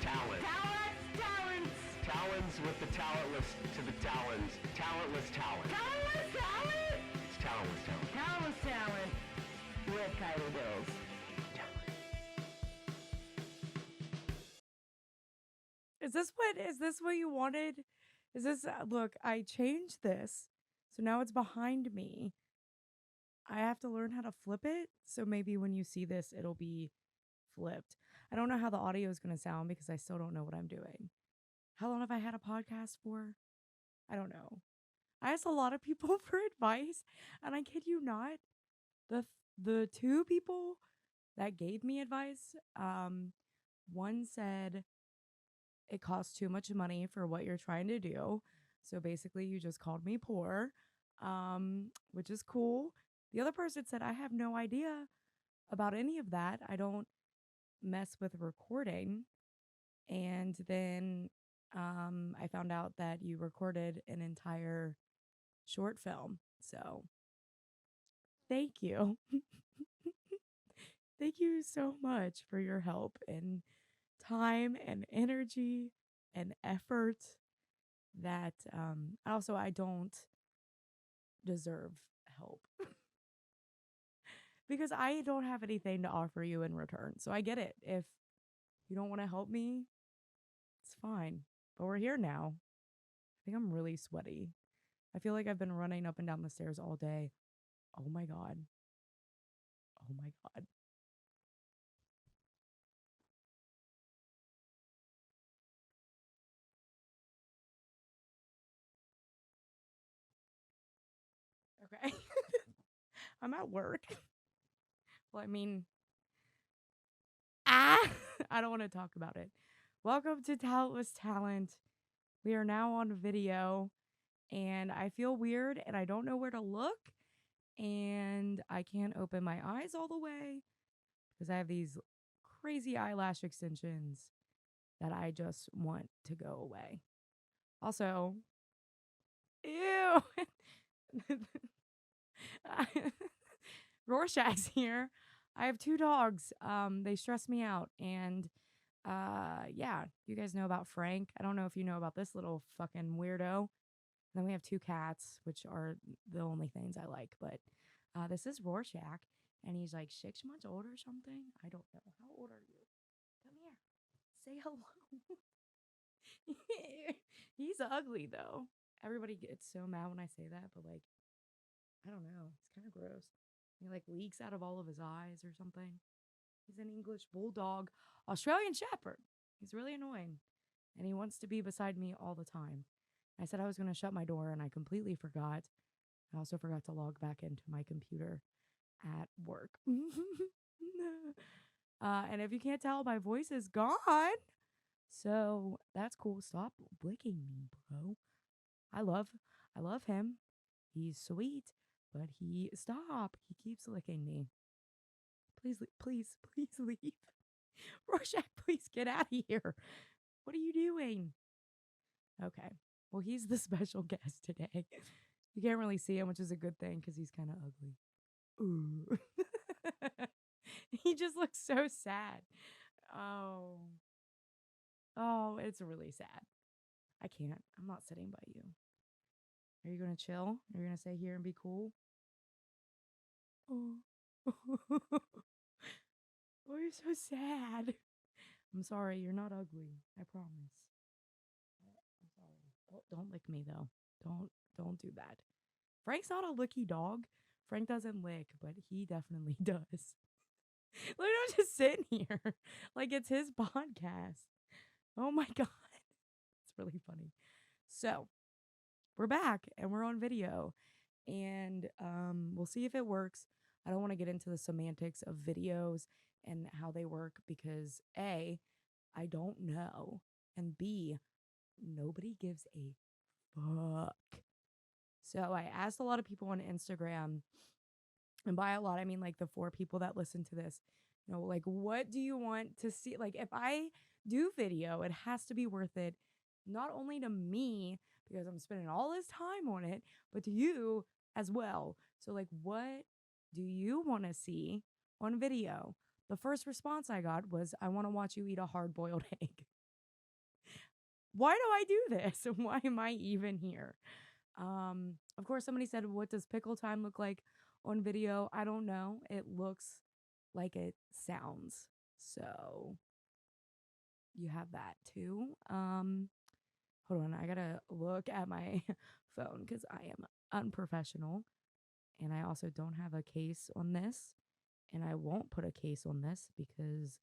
Talent. Talents. Talons with the talentless to the talons. Talentless talent. Talentless talent. It's talentless talent. Talentless talent with Kylie Bills. Is this what you wanted? Is this, look, I changed this. So now it's behind me. I have to learn how to flip it. So maybe when you see this, it'll be flipped. I don't know how the audio is going to sound because I still don't know what I'm doing. How long have I had a podcast for? I don't know. I asked a lot of people for advice, and I kid you not, the two people that gave me advice, one said it costs too much money for what you're trying to do. So basically you just called me poor, which is cool. The other person said, I have no idea about any of that. I don't mess with recording. And then I found out that you recorded an entire short film. So thank you. Thank you so much for your help and time and energy and effort that also I don't deserve help because I don't have anything to offer you in return. So I get it. If you don't want to help me, it's fine. But we're here now. I think I'm really sweaty. I feel like I've been running up and down the stairs all day. Oh my God. Oh my God. Okay. I'm at work. Well, I mean, I don't want to talk about it. Welcome to Talentless Talent. We are now on video, and I feel weird, and I don't know where to look, and I can't open my eyes all the way because I have these crazy eyelash extensions that I just want to go away. Also, ew. Rorschach's here. I have two dogs. They stress me out. And yeah, you guys know about Frank. I don't know if you know about this little fucking weirdo. And then we have two cats, which are the only things I like. But this is Rorschach, and he's like 6 months old or something. I don't know. How old are you? Come here. Say hello. He's ugly though. Everybody gets so mad when I say that, but like, I don't know. It's kind of gross. He like leaks out of all of his eyes or something. He's an English bulldog, Australian Shepherd. He's really annoying. And he wants to be beside me all the time. I said I was going to shut my door and I completely forgot. I also forgot to log back into my computer at work. And if you can't tell, my voice is gone. So that's cool. Stop licking me, bro. I love him. He's sweet, but stop. He keeps licking me. Please leave. Rorschach, please get out of here. What are you doing? Okay. Well, he's the special guest today. You can't really see him, which is a good thing because he's kind of ugly. Ooh. He just looks so sad. Oh. Oh, it's really sad. I can't. I'm not sitting by you. Are you going to chill? Are you going to stay here and be cool? Oh. Oh, you're so sad. I'm sorry. You're not ugly. I promise. I'm sorry. Don't lick me, though. Don't do that. Frank's not a licky dog. Frank doesn't lick, but he definitely does. Look at him just sitting here like it's his podcast. Oh my God. It's really funny. So, we're back and we're on video. And we'll see if it works. I don't want to get into the semantics of videos and how they work because A, I don't know. And B, nobody gives a fuck. So I asked a lot of people on Instagram, and by a lot, I mean like the 4 people that listen to this, like, what do you want to see? Like, if I do video, it has to be worth it, not only to me, because I'm spending all this time on it, but to you as well. So, like, what do you want to see on video? The first response I got was, I want to watch you eat a hard-boiled egg. why do I do this? Why am I even here? Of course, somebody said, what does Pickle Time look like on video? I don't know. It looks like it sounds. So you have that too. Hold on. I gotta look at my phone because I am unprofessional. And I also don't have a case on this. And I won't put a case on this because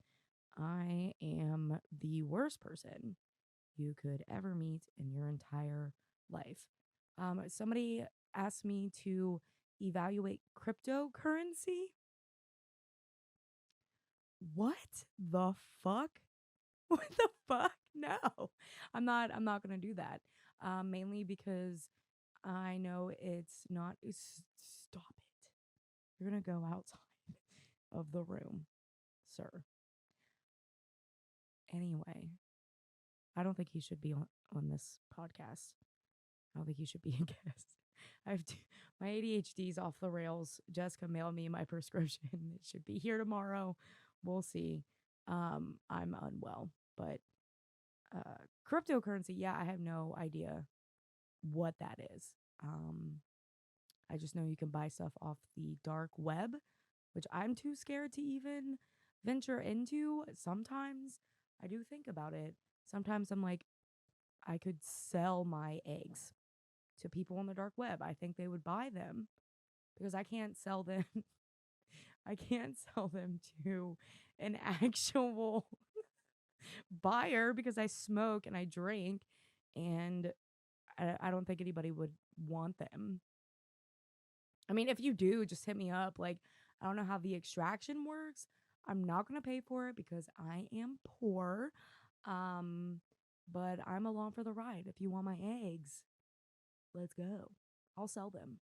I am the worst person you could ever meet in your entire life. Somebody asked me to evaluate cryptocurrency. What the fuck? What the fuck? No. I'm not going to do that. Mainly because I know it's not stop it. You're going to go outside of the room, sir. Anyway, I don't think he should be on this podcast. I don't think he should be a guest. My ADHD's off the rails. Jessica mailed me my prescription. It should be here tomorrow. We'll see. I'm unwell, but cryptocurrency, yeah, I have no idea what that is. I just know you can buy stuff off the dark web, which I'm too scared to even venture into. Sometimes I do think about it. Sometimes I'm like, I could sell my eggs to people on the dark web. I think they would buy them because I can't sell them. I can't sell them to an actual buyer because I smoke and I drink, and I don't think anybody would want them. I mean, if you do, just hit me up. Like, I don't know how the extraction works. I'm not going to pay for it because I am poor. But I'm along for the ride. If you want my eggs, let's go. I'll sell them.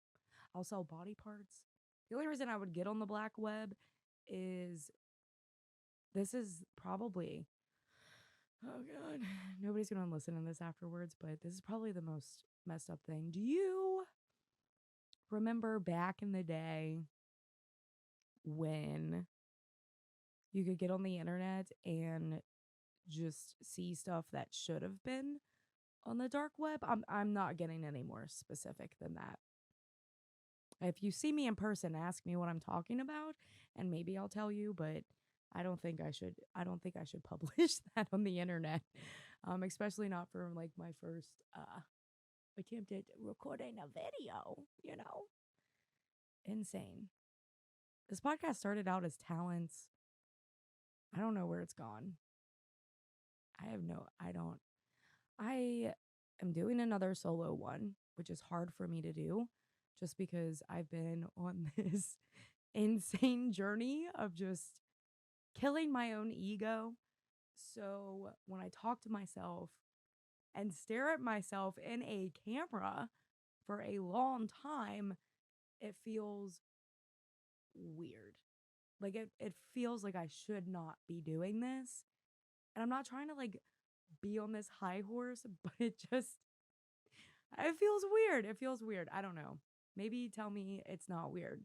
I'll sell body parts. The only reason I would get on the black web is this is probably, oh God, nobody's going to listen to this afterwards, but this is probably the most messed up thing. Do you remember back in the day when you could get on the internet and just see stuff that should have been on the dark web? I'm not getting any more specific than that. If you see me in person, ask me what I'm talking about, and maybe I'll tell you, but I don't think I should publish that on the internet. Especially not for like my first attempt at recording a video, Insane. This podcast started out as talents. I don't know where it's gone. I am doing another solo one, which is hard for me to do just because I've been on this insane journey of just killing my own ego. So when I talk to myself and stare at myself in a camera for a long time, it feels weird. Like it feels like I should not be doing this. And I'm not trying to like be on this high horse, but it feels weird. It feels weird. I don't know. Maybe tell me it's not weird.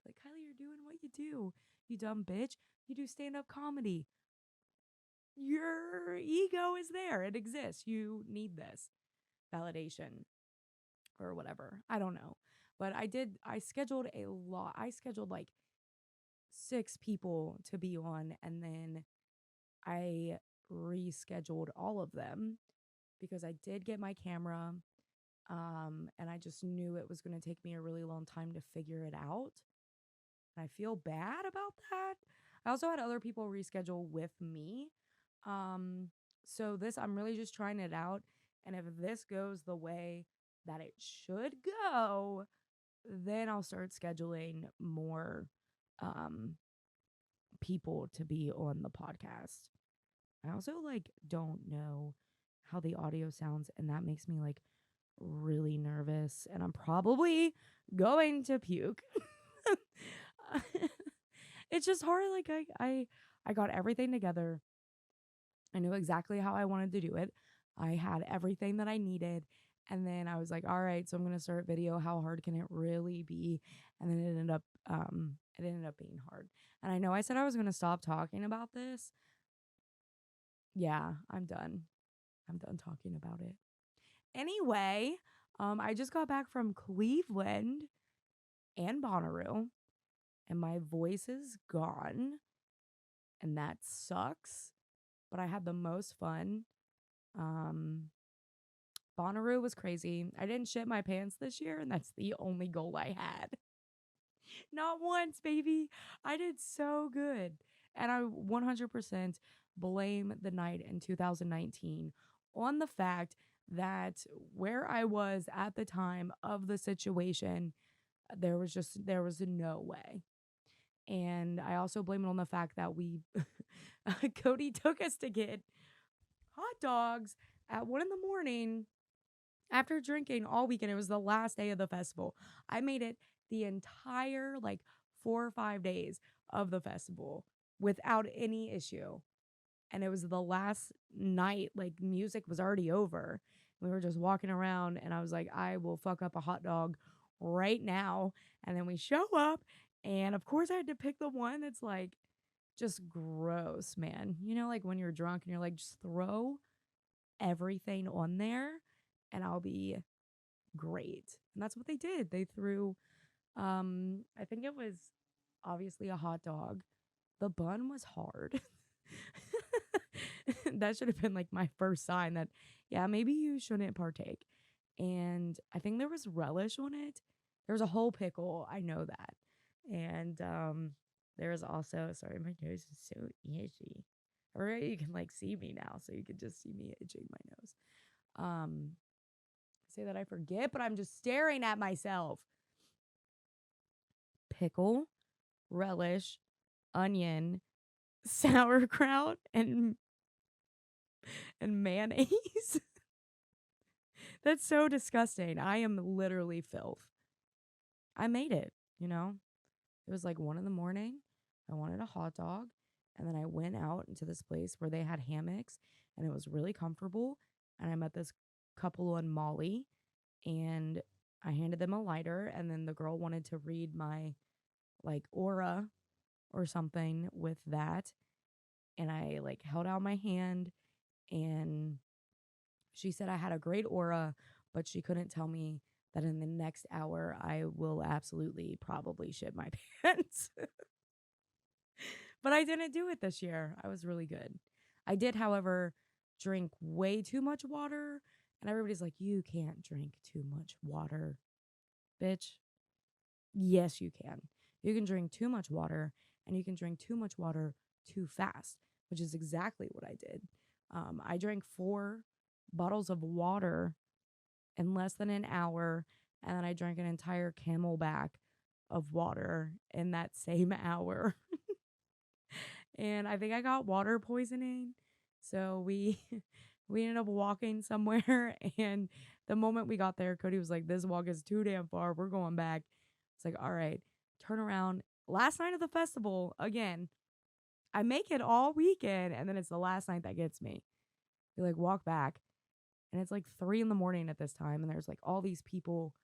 Like, Kylie, you're doing what you do. You dumb bitch. You do stand-up comedy. Your ego is there. It exists. You need this validation or whatever. I don't know. But I scheduled a lot. I scheduled like 6 people to be on, and then I rescheduled all of them because I did get my camera. And I just knew it was going to take me a really long time to figure it out. And I feel bad about that. I also had other people reschedule with me. So I'm really just trying it out. And if this goes the way that it should go, then I'll start scheduling more, people to be on the podcast. I also don't know how the audio sounds, and that makes me really nervous, and I'm probably going to puke. It's just hard. I got everything together. I knew exactly how I wanted to do it. I had everything that I needed. And then I was like, all right, so I'm going to start video. How hard can it really be? And then it ended up being hard. And I know I said I was going to stop talking about this. Yeah, I'm done. I'm done talking about it. Anyway, I just got back from Cleveland and Bonnaroo, and my voice is gone, and that sucks. But I had the most fun. Bonnaroo was crazy. I didn't shit my pants this year, and that's the only goal I had. Not once, baby. I did so good. And I 100% blame the night in 2019 on the fact that where I was at the time of the situation, there was no way. And I also blame it on the fact that Cody took us to get hot dogs at 1 a.m. after drinking all weekend. It was the last day of the festival. I made it the entire 4 or 5 days of the festival without any issue. And it was the last night, music was already over. We were just walking around, and I was like, I will fuck up a hot dog right now. And then we show up, and of course I had to pick the one that's just gross, man. You know, when you're drunk and you're like, just throw everything on there and I'll be great. And that's what they did. They threw, I think it was obviously a hot dog. The bun was hard. That should have been my first sign that, yeah, maybe you shouldn't partake. And I think there was relish on it. There was a whole pickle. I know that. And there was also, sorry, my nose is so itchy. Or you can see me now, so you can just see me itching my nose. Say that I forget, but I'm just staring at myself. Pickle, relish, onion, sauerkraut, and mayonnaise. That's so disgusting. I am literally filth. I made it, you know? It was 1 a.m. I wanted a hot dog. And then I went out into this place where they had hammocks, and it was really comfortable. And I met this couple on Molly, and I handed them a lighter. And then the girl wanted to read my aura or something with that. And I held out my hand, and she said I had a great aura, but she couldn't tell me that in the next hour I will absolutely probably shit my pants. But I didn't do it this year. I was really good. I did, however, drink way too much water, and everybody's like, you can't drink too much water, bitch. Yes, you can. You can drink too much water, and you can drink too much water too fast, which is exactly what I did. I drank 4 bottles of water in less than an hour, and then I drank an entire Camelback of water in that same hour. And I think I got water poisoning. So we ended up walking somewhere, and the moment we got there, Cody was like, this walk is too damn far. We're going back. It's like, all right, turn around. Last night of the festival, again, I make it all weekend, and then it's the last night that gets me. We walk back, and it's 3 a.m. at this time, and there's all these people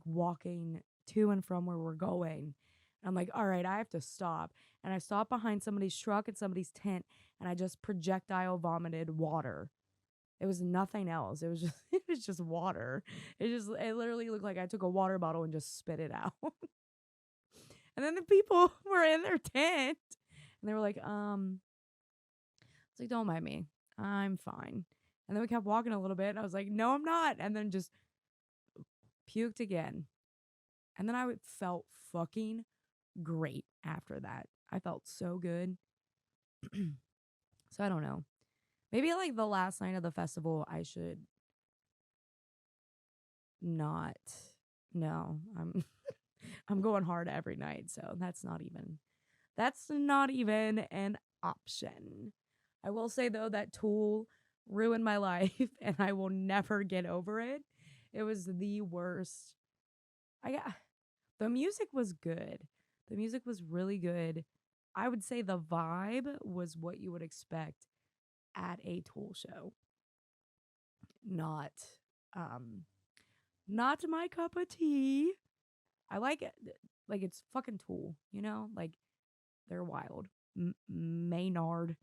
walking to and from where we're going. And I'm like, all right, I have to stop. And I stopped behind somebody's truck and somebody's tent, and I just projectile vomited water. It was nothing else. It was just water. It literally looked like I took a water bottle and just spit it out. And then the people were in their tent, and they were like, it's like, don't mind me. I'm fine. And then we kept walking a little bit, and I was like, no, I'm not. And then just puked again. And then I felt fucking great after that. I felt so good. So I don't know. Maybe the last night of the festival, I should not. No, I'm going hard every night, so that's not even an option. I will say though that Tool ruined my life, and I will never get over it. It was the worst. The music was good. The music was really good. I would say the vibe was what you would expect at a Tool show. Not my cup of tea. I like it. It's fucking Tool, you know? They're wild. Maynard.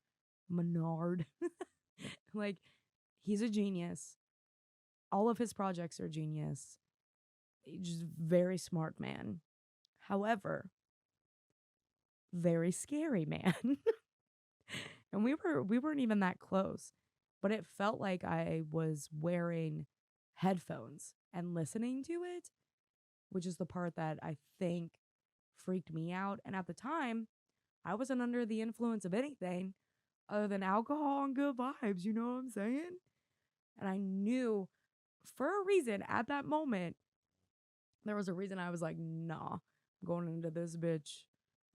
He's a genius. All of his projects are genius. Just very smart man. However, very scary man. And we weren't even that close, but it felt like I was wearing headphones and listening to it, which is the part that I think freaked me out. And at the time, I wasn't under the influence of anything other than alcohol and good vibes, you know what I'm saying? And I knew for a reason at that moment, there was a reason I was like, nah, I'm going into this bitch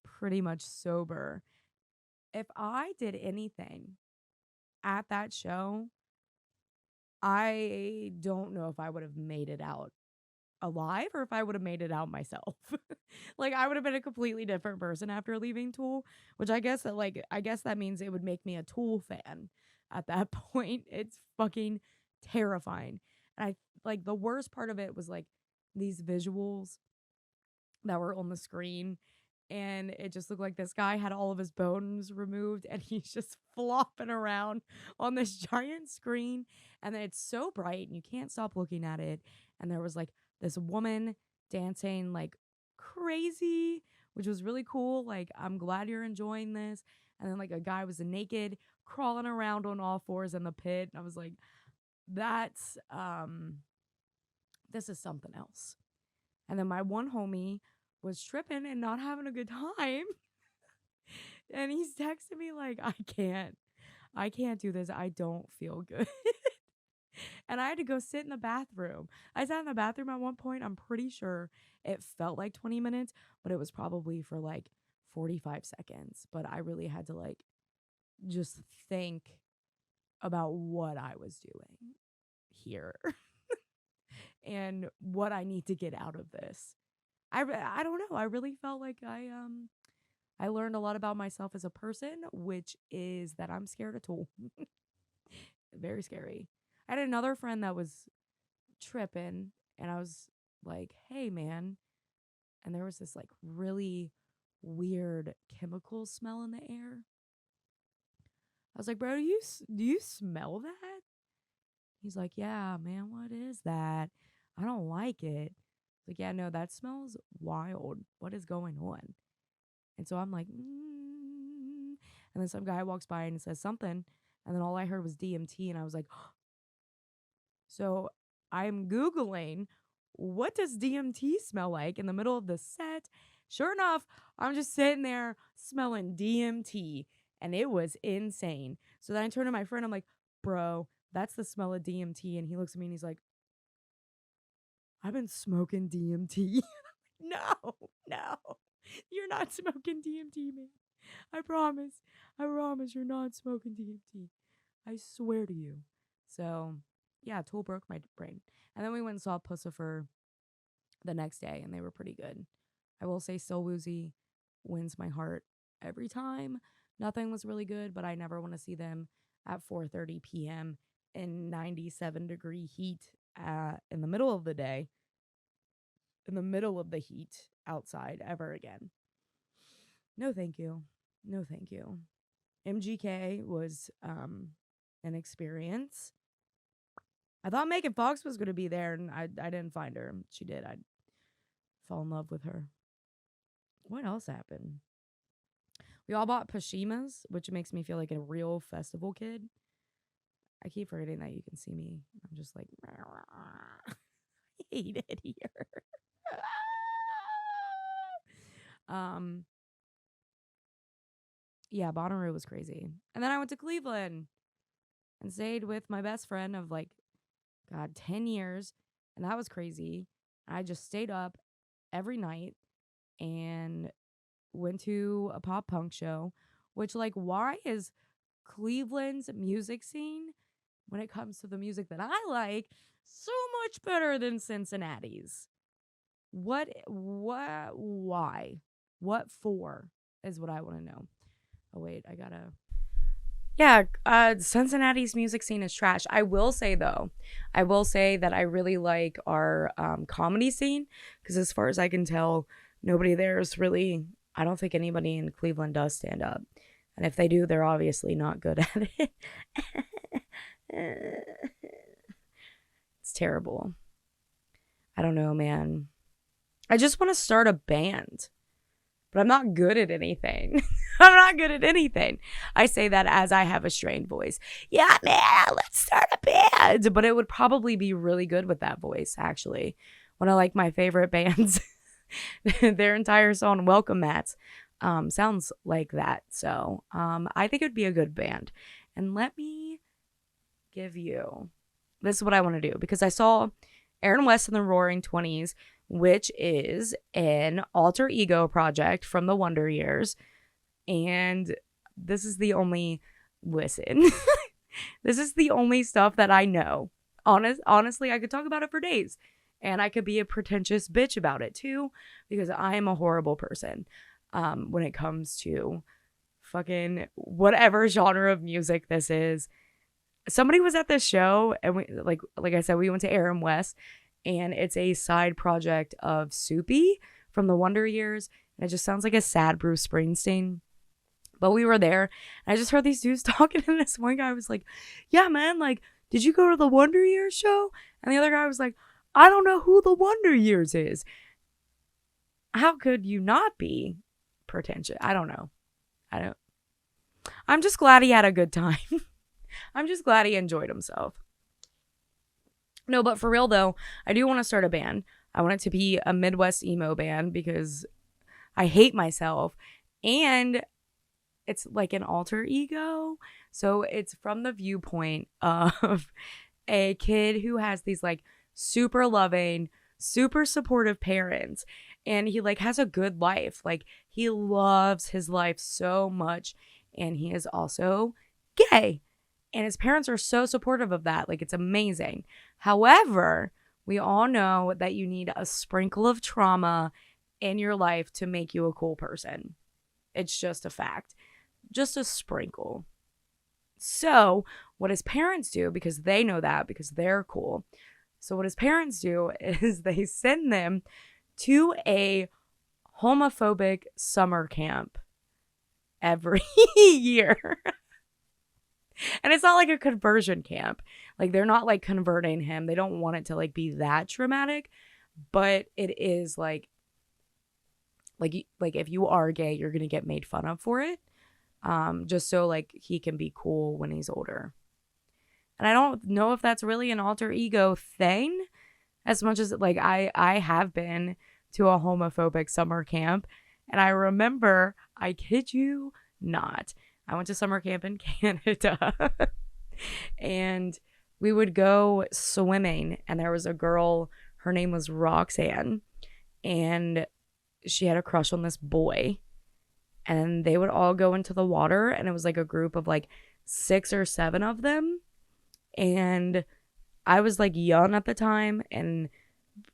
pretty much sober. If I did anything at that show, I don't know if I would have made it out alive or if I would have made it out myself. Like, I would have been a completely different person after leaving Tool, which I guess that means it would make me a Tool fan at that point. It's fucking terrifying. And I like the worst part of it was like these visuals that were on the screen, and it just looked like this guy had all of his bones removed and he's just flopping around on this giant screen, and then it's so bright and you can't stop looking at it. And there was like this woman dancing like crazy, which was really cool. Like, I'm glad you're enjoying this. And then like a guy was naked crawling around on all fours in the pit, and I was like, that's this is something else. And then my one homie was tripping and not having a good time. And he's texting me like, I can't do this. I don't feel good. And I had to go sit in the bathroom. I sat in the bathroom at one point. I'm pretty sure it felt like 20 minutes, but it was probably for like 45 seconds. But I really had to like just think about what I was doing here and what I need to get out of this. I don't know. I really felt like I learned a lot about myself as a person, which is that I'm scared of Tool. Very scary. I had another friend that was tripping, and I was like, hey, man. And there was this like really weird chemical smell in the air. I was like, bro, do you smell that? He's like, yeah, man, what is that? I don't like it. Like, yeah, no, that smells wild. What is going on? And so I'm like, And then some guy walks by and says something. And then all I heard was DMT. And I was like, so I'm Googling, what does DMT smell like in the middle of the set? Sure enough, I'm just sitting there smelling DMT. And it was insane. So then I turn to my friend. I'm like, bro, that's the smell of DMT. And he looks at me and he's like, I've been smoking DMT. No, you're not smoking DMT, man. I promise you're not smoking DMT. I swear to you. So, yeah, Tool broke my brain. And then we went and saw Pussifer the next day, and they were pretty good. I will say Still Woozy wins my heart every time. Nothing was really good, but I never want to see them at 4:30 p.m. in 97-degree heat in the middle of the day, in the middle of the heat outside ever again. No, thank you. No, thank you. MGK was an experience. I thought Megan Fox was going to be there, and I didn't find her. She did. I fell in love with her. What else happened? We all bought Pashimas, which makes me feel like a real festival kid. I keep forgetting that you can see me. I'm just like, I hate it here. Yeah, Bonnaroo was crazy. And then I went to Cleveland and stayed with my best friend of like, God, 10 years. And that was crazy. I just stayed up every night and went to a pop punk show, which, like, why is Cleveland's music scene, when it comes to the music that I like, so much better than Cincinnati's? Why? What for is what I want to know. Oh, wait, I gotta... Yeah, Cincinnati's music scene is trash. I will say that I really like our comedy scene, because as far as I can tell, nobody there is really... I don't think anybody in Cleveland does stand up. And if they do, they're obviously not good at it. It's terrible. I don't know, man. I just want to start a band, but I'm not good at anything. I'm not good at anything. I say that as I have a strained voice. Yeah, man, let's start a band. But it would probably be really good with that voice, actually. One of like my favorite bands, their entire song, Welcome Mats, sounds like that. So I think it would be a good band. And let me give you, this is what I want to do, because I saw Aaron West in the Roaring 20s, which is an alter ego project from the Wonder Years. And this is the only, listen, this is the only stuff that I know. Honestly, I could talk about it for days. And I could be a pretentious bitch about it too, because I am a horrible person when it comes to fucking whatever genre of music this is. Somebody was at this show, and we, like I said, we went to Aaron West, and it's a side project of Soupy from the Wonder Years. And it just sounds like a sad Bruce Springsteen. But we were there, and I just heard these dudes talking, and this one guy was like, yeah, man, like, did you go to the Wonder Years show? And the other guy was like, I don't know who the Wonder Years is. How could you not be pretentious? I don't know. I'm just glad he had a good time. I'm just glad he enjoyed himself. No, but for real though, I do want to start a band. I want it to be a Midwest emo band because I hate myself. And it's like an alter ego. So it's from the viewpoint of a kid who has these like super loving, super supportive parents. And he like has a good life. Like he loves his life so much. And he is also gay. And his parents are so supportive of that. Like it's amazing. However, we all know that you need a sprinkle of trauma in your life to make you a cool person. It's just a fact. Just a sprinkle. So what his parents do, because they know that, because they're cool. So what his parents do is they send them to a homophobic summer camp every year. And it's not like a conversion camp. Like they're not like converting him. They don't want it to like be that traumatic, but it is like if you are gay, you're going to get made fun of for it. Just so like he can be cool when he's older. And I don't know if that's really an alter ego thing as much as like I have been to a homophobic summer camp. And I remember, I kid you not, I went to summer camp in Canada and we would go swimming, and there was a girl, her name was Roxanne, and she had a crush on this boy, and they would all go into the water, and it was like a group of like 6 or 7 of them. And I was like young at the time and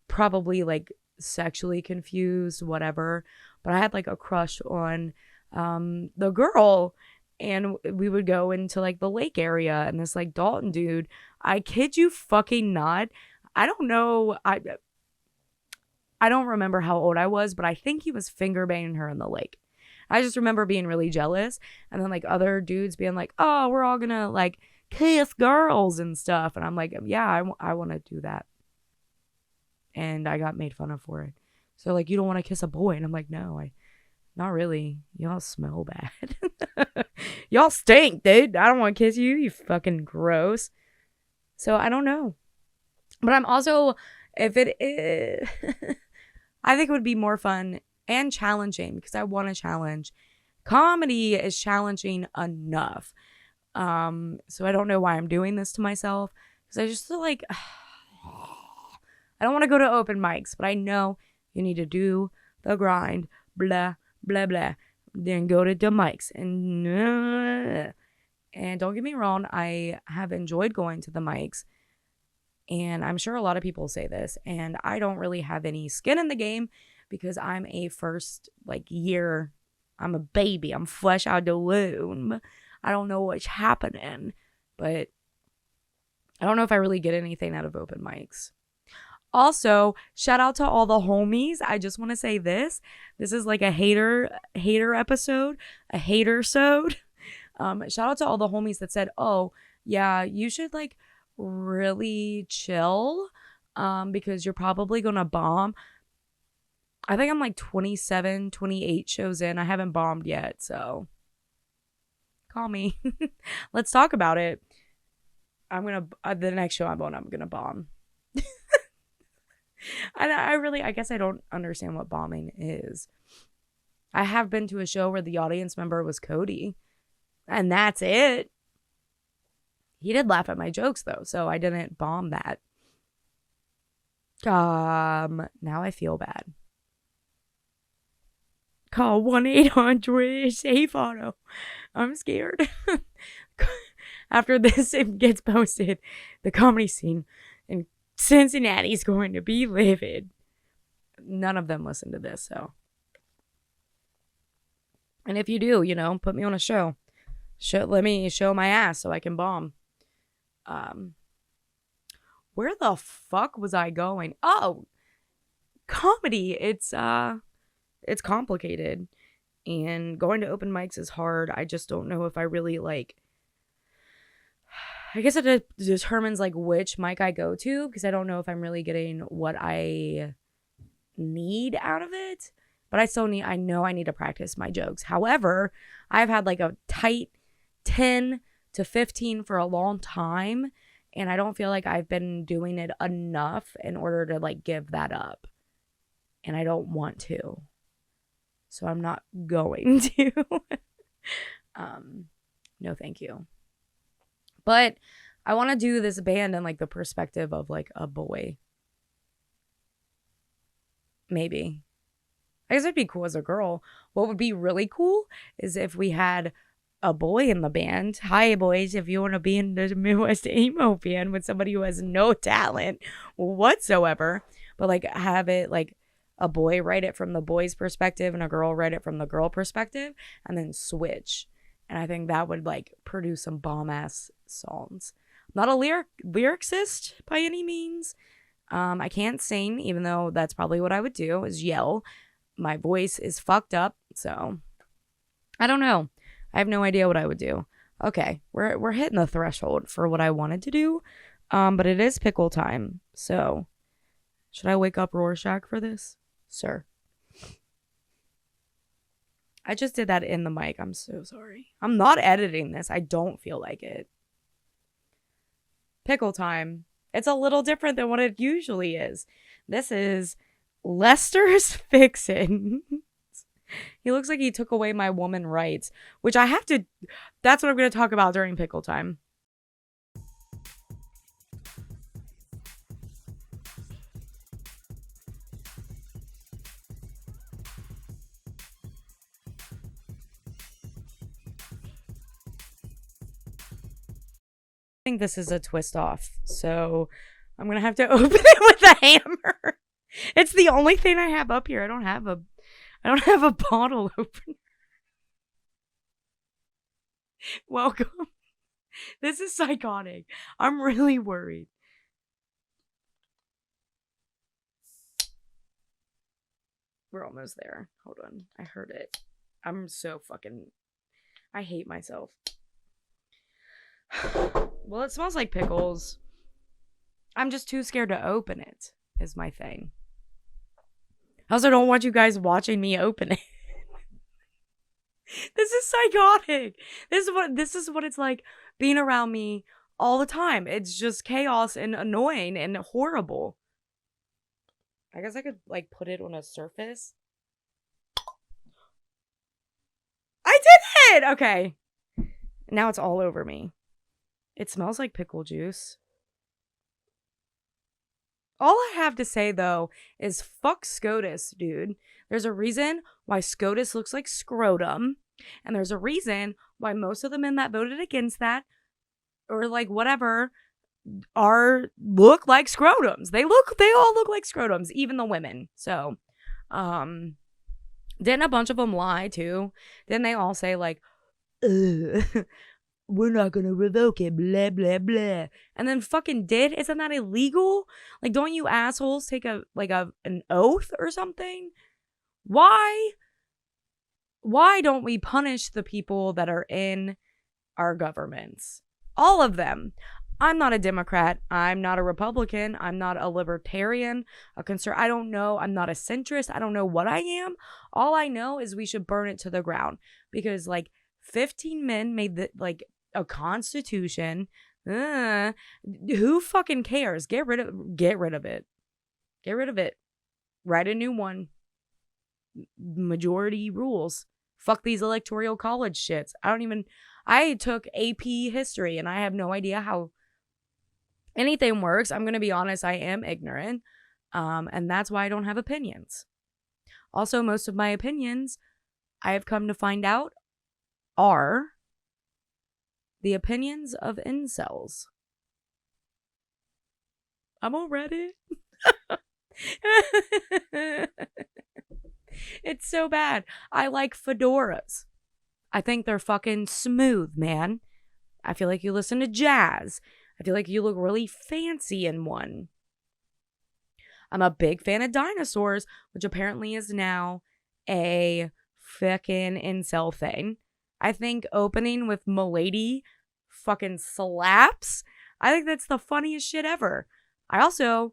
probably like sexually confused, whatever, but I had like a crush on the girl. And we would go into like the lake area, and this like Dalton dude, I kid you fucking not, I don't know, I don't remember how old I was, but I think he was finger banging her in the lake. I just remember being really jealous, and then like other dudes being like, oh, we're all gonna like kiss girls and stuff, and I'm like, yeah, I want to do that. And I got made fun of for it. So like, you don't want to kiss a boy? And I'm like, no, not really. Y'all smell bad. Y'all stink, dude. I don't want to kiss you. You fucking gross. So I don't know. But I'm also, if it is, I think it would be more fun and challenging, because I want a challenge. Comedy is challenging enough. So I don't know why I'm doing this to myself, because I just feel like I don't want to go to open mics, but I know you need to do the grind, blah blah blah, then go to the mics. And don't get me wrong, I have enjoyed going to the mics, and I'm sure a lot of people say this, and I don't really have any skin in the game because I'm a first like year, I'm a baby, I'm fresh out of the womb. I don't know what's happening, but I don't know if I really get anything out of open mics. Also, shout out to all the homies. I just want to say this. This is like a hater episode, a hater-sode. Shout out to all the homies that said, oh, yeah, you should like really chill because you're probably gonna bomb. I think I'm like 27, 28 shows in. I haven't bombed yet, so call me. Let's talk about it. I'm gonna the next show I'm on, I'm gonna bomb. I guess I don't understand what bombing is. I have been to a show where the audience member was Cody, and that's it. He did laugh at my jokes though, so I didn't bomb that. Now I feel bad. Call 1-800-SAFE-AUTO. I'm scared. After this it gets posted, the comedy scene in Cincinnati is going to be livid. None of them listen to this, so. And if you do, put me on a show. Let me show my ass so I can bomb. Where the fuck was I going? Oh, comedy. It's complicated. And going to open mics is hard. I just don't know if I really like. I guess it determines like which mic I go to because I don't know if I'm really getting what I need out of it. But I know I need to practice my jokes. However, I've had like a tight 10 to 15 for a long time. And I don't feel like I've been doing it enough in order to like give that up. And I don't want to. So I'm not going to. No, thank you. But I want to do this band in like the perspective of like a boy. Maybe. I guess it'd be cool as a girl. What would be really cool is if we had a boy in the band. Hi, boys. If you want to be in the Midwest emo band with somebody who has no talent whatsoever, but like have it like a boy write it from the boy's perspective and a girl write it from the girl perspective and then switch. And I think that would like produce some bomb ass songs. I'm not a lyricist by any means. I can't sing, even though that's probably what I would do is yell. My voice is fucked up, so I don't know. I have no idea what I would do. Okay, we're hitting the threshold for what I wanted to do, but it is pickle time. So, should I wake up Rorschach for this, sir? I just did that in the mic. I'm so sorry. I'm not editing this. I don't feel like it. Pickle time. It's a little different than what it usually is. This is Lester's Fixin'. He looks like he took away my woman rights, which I have to. That's what I'm going to talk about during pickle time. I think this is a twist off, so I'm going to have to open it with a hammer. It's the only thing I have up here. I don't have a bottle opener. Welcome. This is psychotic. I'm really worried. We're almost there. Hold on. I heard it. I'm so fucking. I hate myself. Well, it smells like pickles. I'm just too scared to open it, is my thing. I also don't want you guys watching me open it. This is psychotic. This is what it's like being around me all the time. It's just chaos and annoying and horrible. I guess I could like put it on a surface. I did it! Okay. Now it's all over me. It smells like pickle juice. All I have to say, though, is fuck SCOTUS, dude. There's a reason why SCOTUS looks like scrotum. And there's a reason why most of the men that voted against that, or like whatever, look like scrotums. They all look like scrotums, even the women. So, didn't a bunch of them lie, too? Didn't they all say, like, we're not gonna revoke it, blah, blah, blah. And then fucking did? Isn't that illegal? Like, don't you assholes take an oath or something? Why don't we punish the people that are in our governments? All of them. I'm not a Democrat. I'm not a Republican. I'm not a libertarian, a conservative. I don't know. I'm not a centrist. I don't know what I am. All I know is we should burn it to the ground because like 15 men made a constitution. Who fucking cares? Get rid of it. Get rid of it. Write a new one. Majority rules. Fuck these electoral college shits. I took AP history and I have no idea how anything works. I'm going to be honest, I am ignorant. And that's why I don't have opinions. Also, most of my opinions, I have come to find out, are the opinions of incels. I'm on Reddit. It's so bad. I like fedoras. I think they're fucking smooth, man. I feel like you listen to jazz. I feel like you look really fancy in one. I'm a big fan of dinosaurs, which apparently is now a fucking incel thing. I think opening with Milady fucking slaps. I think that's the funniest shit ever. I also,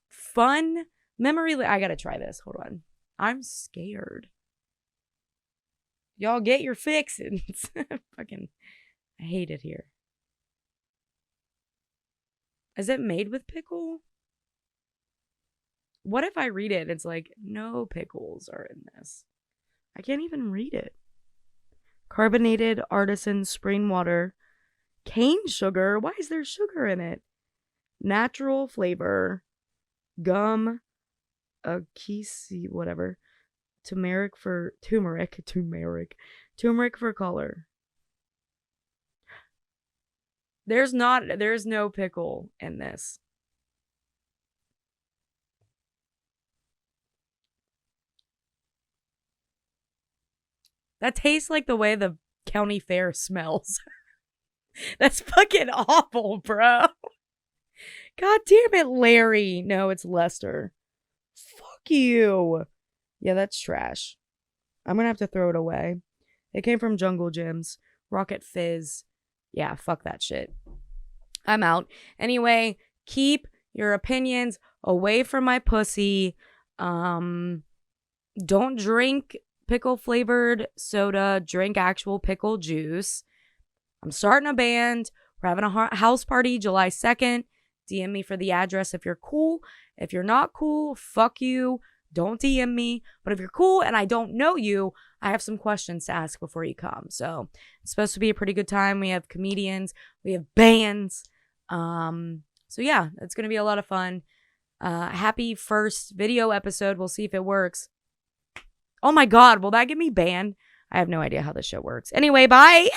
fun memory. I gotta try this. Hold on. I'm scared. Y'all get your fixins. Fucking, I hate it here. Is it made with pickle? What if I read it? It's like, no pickles are in this. I can't even read it. Carbonated artisan spring water. Cane sugar? Why is there sugar in it? Natural flavor. Gum. Kisi, whatever. Turmeric for color. There's no pickle in this. That tastes like the way the county fair smells. That's fucking awful, bro. God damn it, Larry. No, it's Lester. Fuck you. Yeah, that's trash. I'm gonna have to throw it away. It came from Jungle Gyms. Rocket Fizz. Yeah, fuck that shit. I'm out. Anyway, keep your opinions away from my pussy. Don't drink pickle flavored soda. Drink actual pickle juice. I'm starting a band. We're having a house party July 2nd. DM me for the address if you're cool. If you're not cool, fuck you. Don't DM me. But if you're cool and I don't know you, I have some questions to ask before you come. So it's supposed to be a pretty good time. We have comedians. We have bands. So yeah, it's going to be a lot of fun. Happy first video episode. We'll see if it works. Oh my God, will that get me banned? I have no idea how this show works. Anyway, bye.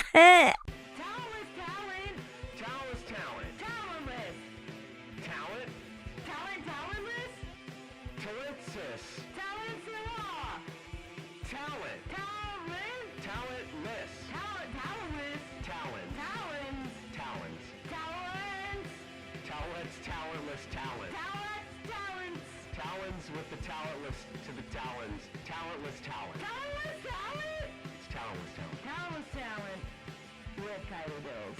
With the talentless to the talons. Talentless talent. Talentless talent? It's talentless talent. Talentless talent with Kylie Bills.